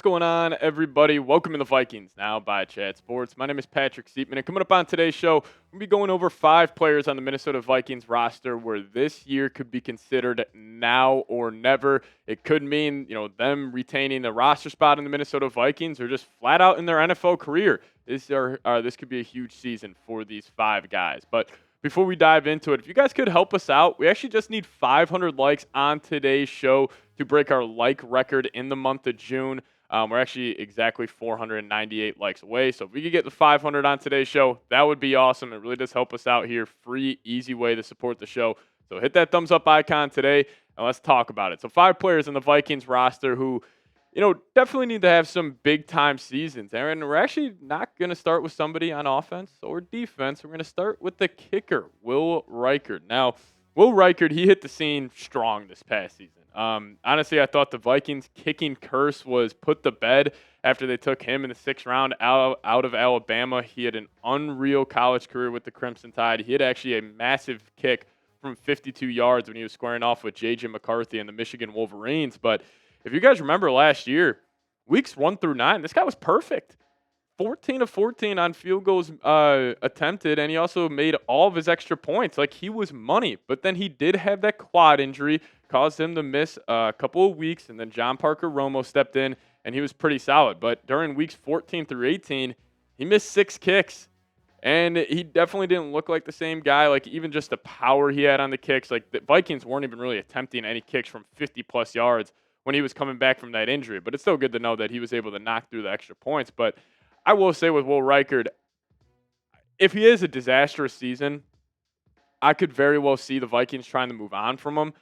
What's going on, everybody? Welcome to the Vikings Now by Chat Sports. My name is Patrick Siepman, and coming up on today's show, we'll be going over 5 players on the Minnesota Vikings roster where this year could be considered now or never. It could mean, them retaining a roster spot in the Minnesota Vikings or just flat out in their NFL career. This could be a huge season for these 5 guys. But before we dive into it, if you guys could help us out, we actually just need 500 likes on today's show to break our like record in the month of June. We're actually exactly 498 likes away. So if we could get the 500 on today's show, that would be awesome. It really does help us out here. Free, easy way to support the show. So hit that thumbs up icon today, and let's talk about it. So 5 players in the Vikings roster who, definitely need to have some big-time seasons. And we're actually not going to start with somebody on offense or defense. We're going to start with the kicker, Will Reichard. Now, Will Reichard, he hit the scene strong this past season. Honestly, I thought the Vikings kicking curse was put to bed after they took him in the 6th round out of Alabama. He had an unreal college career with the Crimson Tide. He had actually a massive kick from 52 yards when he was squaring off with J.J. McCarthy and the Michigan Wolverines. But if you guys remember last year, weeks 1 through 9, this guy was perfect. 14 of 14 on field goals attempted, and he also made all of his extra points. Like, he was money. But then he did have that quad injury, caused him to miss a couple of weeks, and then John Parker Romo stepped in, and he was pretty solid. But during weeks 14 through 18, he missed 6 kicks, and he definitely didn't look like the same guy. Like, even just the power he had on the kicks, like, the Vikings weren't even really attempting any kicks from 50-plus yards when he was coming back from that injury. But it's still good to know that he was able to knock through the extra points. But I will say with Will Reichard, if he is a disastrous season, I could very well see the Vikings trying to move on from him.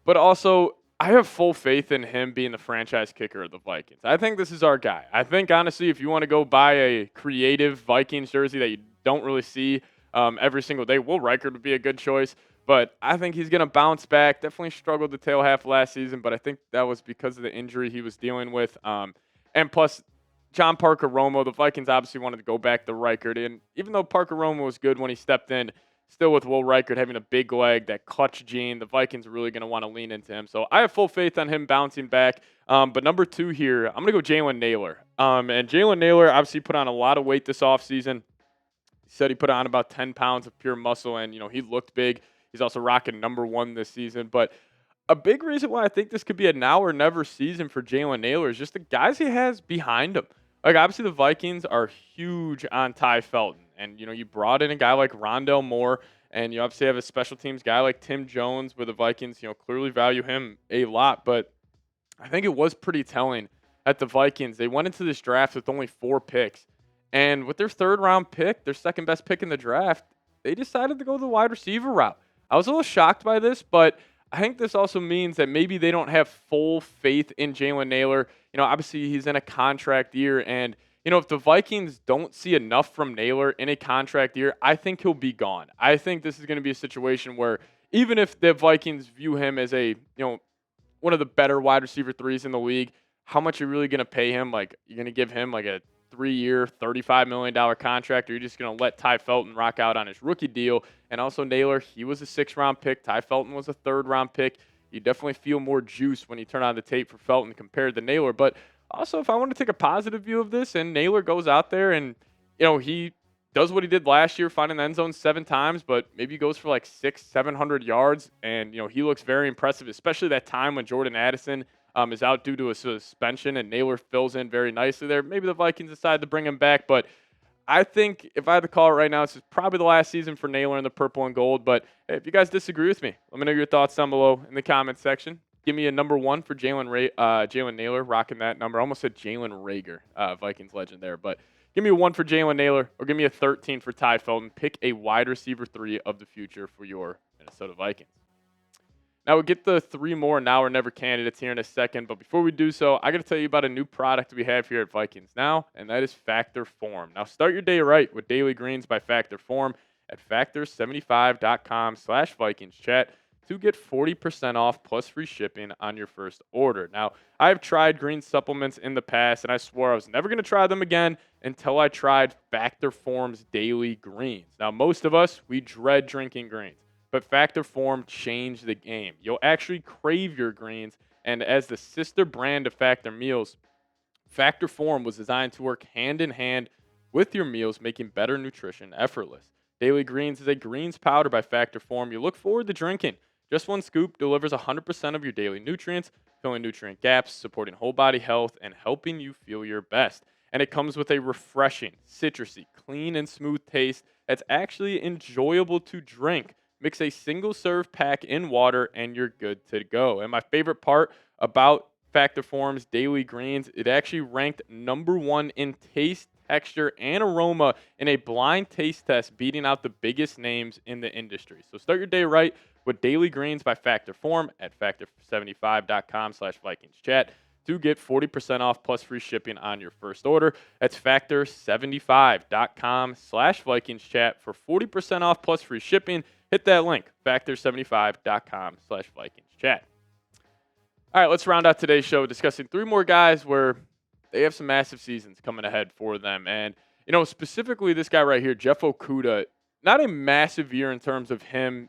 But also, I have full faith in him being the franchise kicker of the Vikings. I think this is our guy. I think, honestly, if you want to go buy a creative Vikings jersey that you don't really see every single day, Will Reichard would be a good choice. But I think he's going to bounce back. Definitely struggled the tail half last season, but I think that was because of the injury he was dealing with. And plus, John Parker Romo, the Vikings obviously wanted to go back to Reichard. And even though Parker Romo was good when he stepped in, still with Will Reichard having a big leg, that clutch gene, the Vikings are really going to want to lean into him. So I have full faith on him bouncing back. But number 2 here, I'm going to go Jaylen Naylor. And Jaylen Naylor obviously put on a lot of weight this offseason. He said he put on about 10 pounds of pure muscle, and, he looked big. He's also rocking number 1 this season. But a big reason why I think this could be a now or never season for Jaylen Naylor is just the guys he has behind him. Like, obviously, the Vikings are huge on Ty Felton. And, you brought in a guy like Rondell Moore, and you obviously have a special teams guy like Tim Jones, where the Vikings, clearly value him a lot. But I think it was pretty telling at the Vikings. They went into this draft with only 4 picks. And with their 3rd-round pick, their second-best pick in the draft, they decided to go the wide receiver route. I was a little shocked by this, but I think this also means that maybe they don't have full faith in Jaylen Naylor. Obviously he's in a contract year, and, if the Vikings don't see enough from Naylor in a contract year, I think he'll be gone. I think this is going to be a situation where even if the Vikings view him as a, one of the better wide receiver 3s in the league, how much are you really going to pay him? Like, you're going to give him like a 3-year, $35 million contract, or you're just going to let Ty Felton rock out on his rookie deal? And also Naylor, he was a 6th-round pick. Ty Felton was a 3rd-round pick. You definitely feel more juice when you turn on the tape for Felton compared to Naylor. But also, if I want to take a positive view of this, and Naylor goes out there and, he does what he did last year, finding the end zone 7 times, but maybe goes for like 600-700 yards, and, he looks very impressive, especially that time when Jordan Addison is out due to a suspension, and Naylor fills in very nicely there. Maybe the Vikings decide to bring him back, but I think if I had to call it right now, this is probably the last season for Naylor in the purple and gold. But hey, if you guys disagree with me, let me know your thoughts down below in the comments section. Give me a number 1 for Jaylen Naylor, rocking that number. I almost said Jalen Reker, Vikings legend there. But give me a 1 for Jaylen Naylor, or give me a 13 for Ty Felton. Pick a wide receiver 3 of the future for your Minnesota Vikings. Now, we'll get the 3 more now or never candidates here in a second. But before we do so, I got to tell you about a new product we have here at Vikings Now, and that is Factor Form. Now, start your day right with Daily Greens by Factor Form at factor75.com/VikingsChat to get 40% off plus free shipping on your first order. Now, I've tried green supplements in the past, and I swore I was never going to try them again until I tried Factor Form's Daily Greens. Now, most of us, we dread drinking greens. But Factor Form changed the game. You'll actually crave your greens, and as the sister brand of Factor Meals, Factor Form was designed to work hand in hand with your meals, making better nutrition effortless. Daily Greens is a greens powder by Factor Form you look forward to drinking. Just one scoop delivers 100% of your daily nutrients, filling nutrient gaps, supporting whole body health, and helping you feel your best. And it comes with a refreshing, citrusy, clean, and smooth taste that's actually enjoyable to drink. Mix a single serve pack in water and you're good to go. And my favorite part about Factor Form's Daily Greens, it actually ranked #1 in taste, texture, and aroma in a blind taste test, beating out the biggest names in the industry. So start your day right with Daily Greens by Factor Form at factor75.com/VikingsChat to get 40% off plus free shipping on your first order. That's factor75.com/VikingsChat for 40% off plus free shipping. Hit that link, factor75.com/VikingsChat. All right, let's round out today's show discussing 3 more guys where they have some massive seasons coming ahead for them. And, specifically this guy right here, Jeff Okudah, not a massive year in terms of him,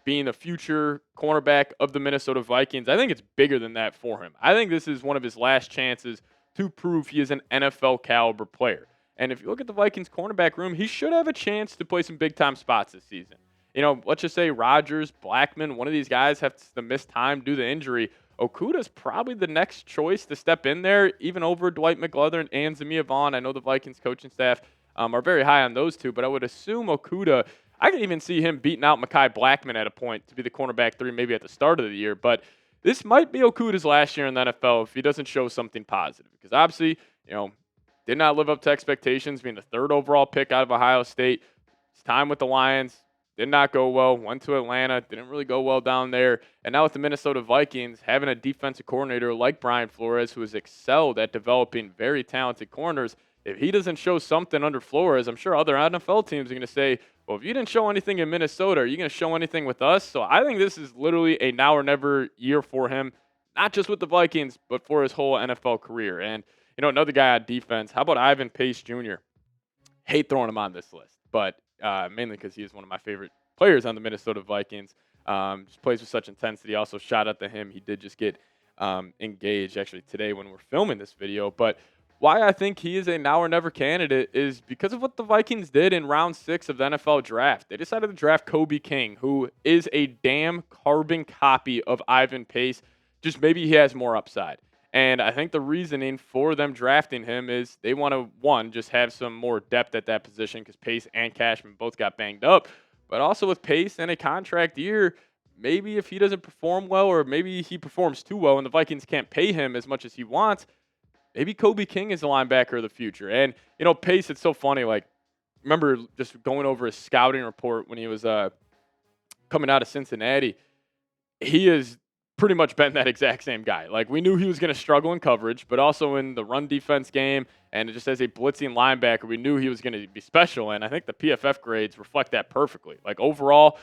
being the future cornerback of the Minnesota Vikings. I think it's bigger than that for him. I think this is one of his last chances to prove he is an NFL caliber player. And if you look at the Vikings cornerback room, he should have a chance to play some big time spots this season. Let's just say Rodgers, Blackman, one of these guys have to miss time due to injury. Okudah's probably the next choice to step in there, even over Dwight McGlothern and Zamia Vaughn. I know the Vikings coaching staff are very high on those two, but I would assume Okudah, I can even see him beating out Mekhi Blackman at a point to be the cornerback 3 maybe at the start of the year. But this might be Okudah's last year in the NFL if he doesn't show something positive. Because obviously, did not live up to expectations, being the 3rd overall pick out of Ohio State. His time with the Lions did not go well. Went to Atlanta, didn't really go well down there. And now with the Minnesota Vikings, having a defensive coordinator like Brian Flores, who has excelled at developing very talented corners, if he doesn't show something under Flores, I'm sure other NFL teams are going to say, well, if you didn't show anything in Minnesota, are you going to show anything with us? So I think this is literally a now or never year for him, not just with the Vikings, but for his whole NFL career. And, another guy on defense, how about Ivan Pace Jr.? Hate throwing him on this list, but mainly because he is one of my favorite players on the Minnesota Vikings. Just plays with such intensity. Also, shout out to him. He did just get engaged actually today when we're filming this video. But why I think he is a now or never candidate is because of what the Vikings did in round 6 of the NFL draft. They decided to draft Kobe King, who is a damn carbon copy of Ivan Pace. Just maybe he has more upside. And I think the reasoning for them drafting him is they want to, one, just have some more depth at that position because Pace and Cashman both got banged up. But also with Pace and a contract year, maybe if he doesn't perform well or maybe he performs too well and the Vikings can't pay him as much as he wants, maybe Kobe King is the linebacker of the future. And, Pace, it's so funny. Like, remember just going over his scouting report when he was coming out of Cincinnati. He is pretty much been that exact same guy. Like, we knew he was going to struggle in coverage, but also in the run defense game and just as a blitzing linebacker, we knew he was going to be special. And I think the PFF grades reflect that perfectly. Like, overall,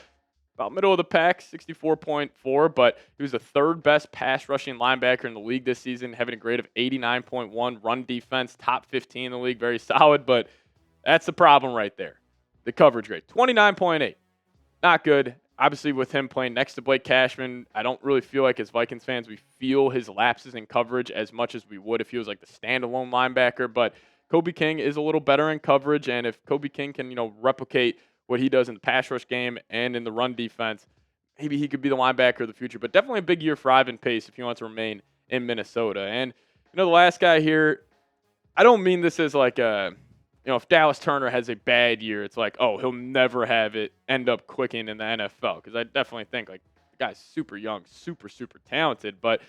about middle of the pack, 64.4, but he was the 3rd best pass rushing linebacker in the league this season, having a grade of 89.1. Run defense, top 15 in the league, very solid, but that's the problem right there. The coverage grade, 29.8. Not good. Obviously, with him playing next to Blake Cashman, I don't really feel like as Vikings fans we feel his lapses in coverage as much as we would if he was like the standalone linebacker. But Kobe King is a little better in coverage, and if Kobe King can, replicate what he does in the pass rush game and in the run defense, maybe he could be the linebacker of the future. But definitely a big year for Ivan Pace if he wants to remain in Minnesota. And, the last guy here, I don't mean this as like a, if Dallas Turner has a bad year, it's like, oh, he'll never have it end up clicking in the NFL. Because I definitely think, like, the guy's super young, super, super talented. But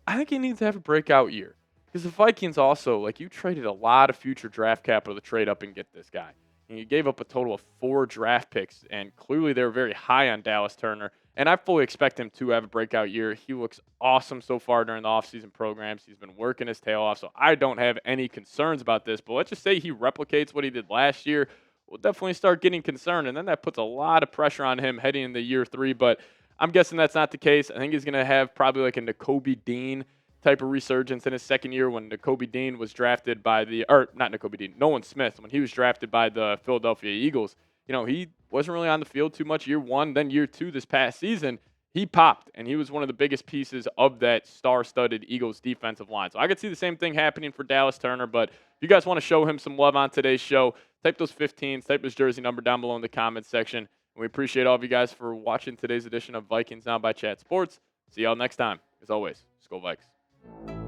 I think he needs to have a breakout year. Because the Vikings also, like, you traded a lot of future draft capital to trade up and get this guy. And you gave up a total of 4 draft picks. And clearly they were very high on Dallas Turner. And I fully expect him to have a breakout year. He looks awesome so far during the offseason programs. He's been working his tail off, so I don't have any concerns about this. But let's just say he replicates what he did last year. We'll definitely start getting concerned, and then that puts a lot of pressure on him heading into year 3. But I'm guessing that's not the case. I think he's going to have probably like a Nakobe Dean type of resurgence in his second year when Nakobe Dean was drafted by Nolan Smith, when he was drafted by the Philadelphia Eagles. He wasn't really on the field too much year 1, then year 2 this past season. he popped, and he was one of the biggest pieces of that star-studded Eagles defensive line. So I could see the same thing happening for Dallas Turner, but if you guys want to show him some love on today's show, type those 15s, type his jersey number down below in the comments section. And we appreciate all of you guys for watching today's edition of Vikings Now by Chat Sports. See y'all next time. As always, Skol Vikes.